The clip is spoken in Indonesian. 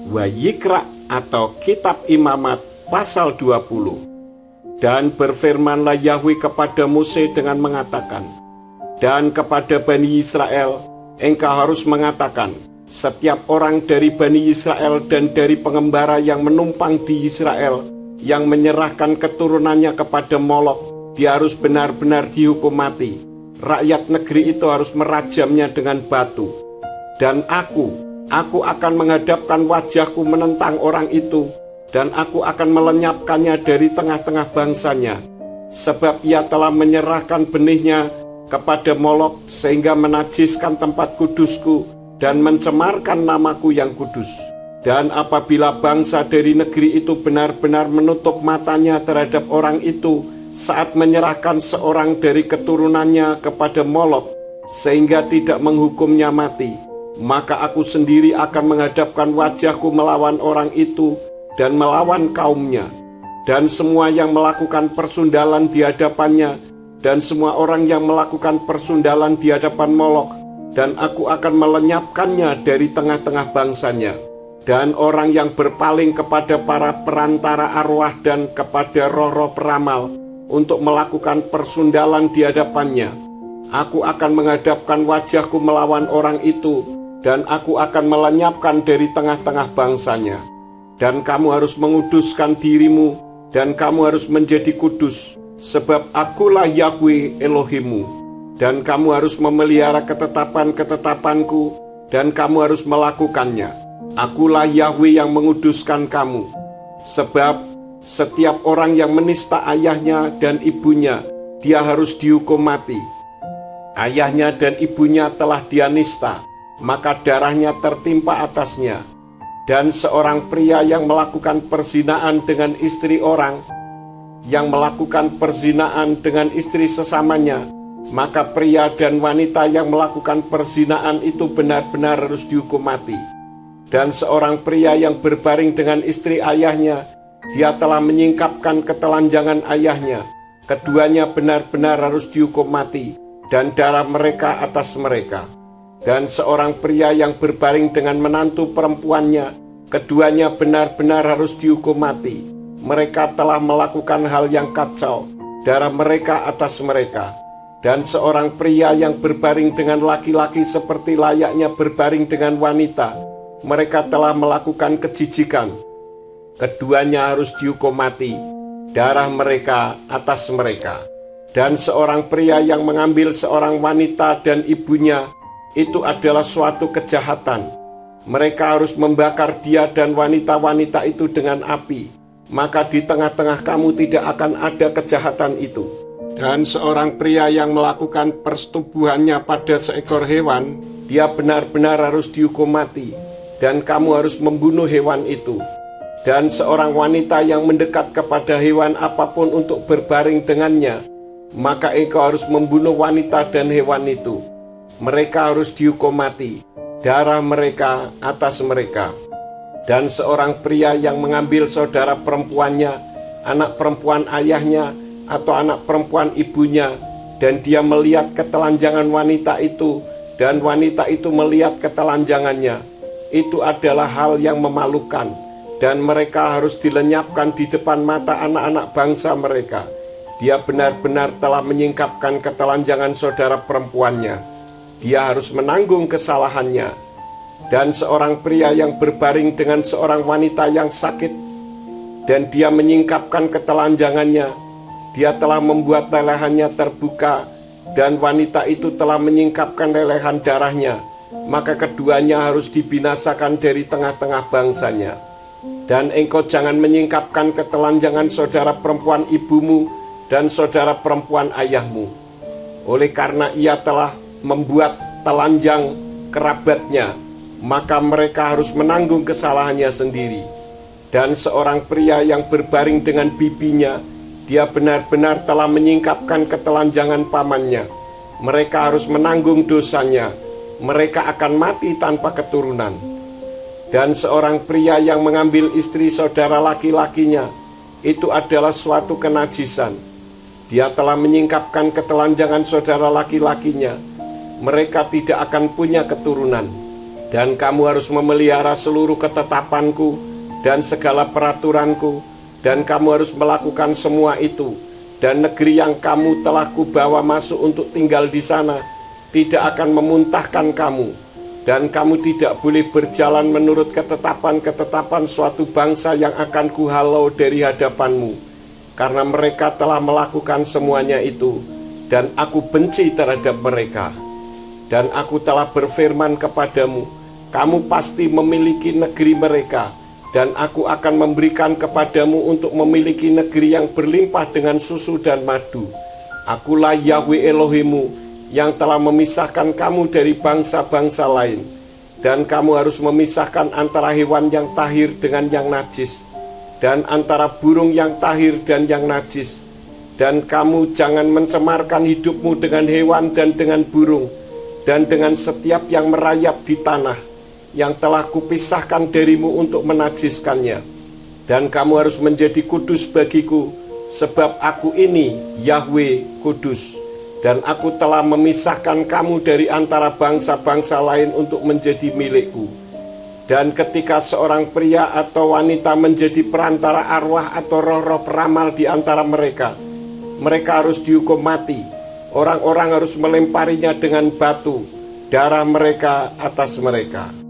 Wayikra atau Kitab Imamat pasal 20. Dan berfirmanlah Yahweh kepada Mose dengan mengatakan, dan kepada Bani Israel, engkau harus mengatakan, setiap orang dari Bani Israel dan dari pengembara yang menumpang di Israel, yang menyerahkan keturunannya kepada Molok, dia harus benar-benar dihukum mati. Rakyat negeri itu harus merajamnya dengan batu. Dan aku akan menghadapkan wajahku menentang orang itu, dan aku akan melenyapkannya dari tengah-tengah bangsanya, sebab ia telah menyerahkan benihnya kepada Molok, sehingga menajiskan tempat kudusku dan mencemarkan namaku yang kudus. Dan apabila bangsa dari negeri itu benar-benar menutup matanya terhadap orang itu saat menyerahkan seorang dari keturunannya kepada Molok, sehingga tidak menghukumnya mati, maka aku sendiri akan menghadapkan wajahku melawan orang itu dan melawan kaumnya, dan semua yang melakukan persundalan di hadapannya, dan semua orang yang melakukan persundalan di hadapan Molok, dan aku akan melenyapkannya dari tengah-tengah bangsanya. Dan orang yang berpaling kepada para perantara arwah dan kepada roh-roh peramal untuk melakukan persundalan di hadapannya, aku akan menghadapkan wajahku melawan orang itu, dan aku akan melenyapkan dari tengah-tengah bangsanya. Dan kamu harus menguduskan dirimu, dan kamu harus menjadi kudus, sebab akulah Yahweh Elohimmu. Dan kamu harus memelihara ketetapan-ketetapanku, dan kamu harus melakukannya. Akulah Yahweh yang menguduskan kamu. Sebab setiap orang yang menista ayahnya dan ibunya, dia harus dihukum mati. Ayahnya dan ibunya telah dia nista, maka darahnya tertimpa atasnya. Dan seorang pria yang melakukan perzinaan dengan istri orang, yang melakukan perzinaan dengan istri sesamanya, maka pria dan wanita yang melakukan perzinaan itu benar-benar harus dihukum mati. Dan seorang pria yang berbaring dengan istri ayahnya, dia telah menyingkapkan ketelanjangan ayahnya. Keduanya benar-benar harus dihukum mati, dan darah mereka atas mereka. Dan seorang pria yang berbaring dengan menantu perempuannya, keduanya benar-benar harus dihukum mati. Mereka telah melakukan hal yang kacau, darah mereka atas mereka. Dan seorang pria yang berbaring dengan laki-laki seperti layaknya berbaring dengan wanita, mereka telah melakukan kejijikan. Keduanya harus dihukum mati, darah mereka atas mereka. Dan seorang pria yang mengambil seorang wanita dan ibunya, itu adalah suatu kejahatan. Mereka harus membakar dia dan wanita-wanita itu dengan api, maka di tengah-tengah kamu tidak akan ada kejahatan itu. Dan seorang pria yang melakukan persetubuhannya pada seekor hewan, dia benar-benar harus dihukum mati, dan kamu harus membunuh hewan itu. Dan seorang wanita yang mendekat kepada hewan apapun untuk berbaring dengannya, maka engkau harus membunuh wanita dan hewan itu. Mereka harus dihukum mati, darah mereka atas mereka. Dan seorang pria yang mengambil saudara perempuannya, anak perempuan ayahnya, atau anak perempuan ibunya, dan dia melihat ketelanjangan wanita itu, dan wanita itu melihat ketelanjangannya, itu adalah hal yang memalukan, dan mereka harus dilenyapkan di depan mata anak-anak bangsa mereka. Dia benar-benar telah menyingkapkan ketelanjangan saudara perempuannya. Dia harus menanggung kesalahannya. Dan seorang pria yang berbaring dengan seorang wanita yang sakit, dan dia menyingkapkan ketelanjangannya, dia telah membuat lelehannya terbuka, dan wanita itu telah menyingkapkan lelehan darahnya, maka keduanya harus dibinasakan dari tengah-tengah bangsanya. Dan engkau jangan menyingkapkan ketelanjangan saudara perempuan ibumu dan saudara perempuan ayahmu, oleh karena ia telah membuat telanjang kerabatnya, maka mereka harus menanggung kesalahannya sendiri. Dan seorang pria yang berbaring dengan bibinya, dia benar-benar telah menyingkapkan ketelanjangan pamannya, mereka harus menanggung dosanya. Mereka akan mati tanpa keturunan. Dan seorang pria yang mengambil istri saudara laki-lakinya, itu adalah suatu kenajisan. Dia telah menyingkapkan ketelanjangan saudara laki-lakinya, mereka tidak akan punya keturunan. Dan kamu harus memelihara seluruh ketetapanku dan segala peraturanku, dan kamu harus melakukan semua itu. Dan negeri yang kamu telah kubawa masuk untuk tinggal di sana tidak akan memuntahkan kamu, dan kamu tidak boleh berjalan menurut ketetapan-ketetapan suatu bangsa yang akan kuhalau dari hadapanmu, karena mereka telah melakukan semuanya itu, dan aku benci terhadap mereka. Dan aku telah berfirman kepadamu, kamu pasti memiliki negeri mereka, dan aku akan memberikan kepadamu untuk memiliki negeri yang berlimpah dengan susu dan madu. Akulah Yahweh Elohimmu yang telah memisahkan kamu dari bangsa-bangsa lain. Dan kamu harus memisahkan antara hewan yang tahir dengan yang najis, dan antara burung yang tahir dan yang najis. Dan kamu jangan mencemarkan hidupmu dengan hewan dan dengan burung, dan dengan setiap yang merayap di tanah, yang telah kupisahkan darimu untuk menajiskannya. Dan kamu harus menjadi kudus bagiku, sebab aku ini Yahweh kudus. Dan aku telah memisahkan kamu dari antara bangsa-bangsa lain untuk menjadi milikku. Dan ketika seorang pria atau wanita menjadi perantara arwah atau roh-roh peramal di antara mereka, mereka harus dihukum mati. Orang-orang harus melemparinya dengan batu, darah mereka atas mereka.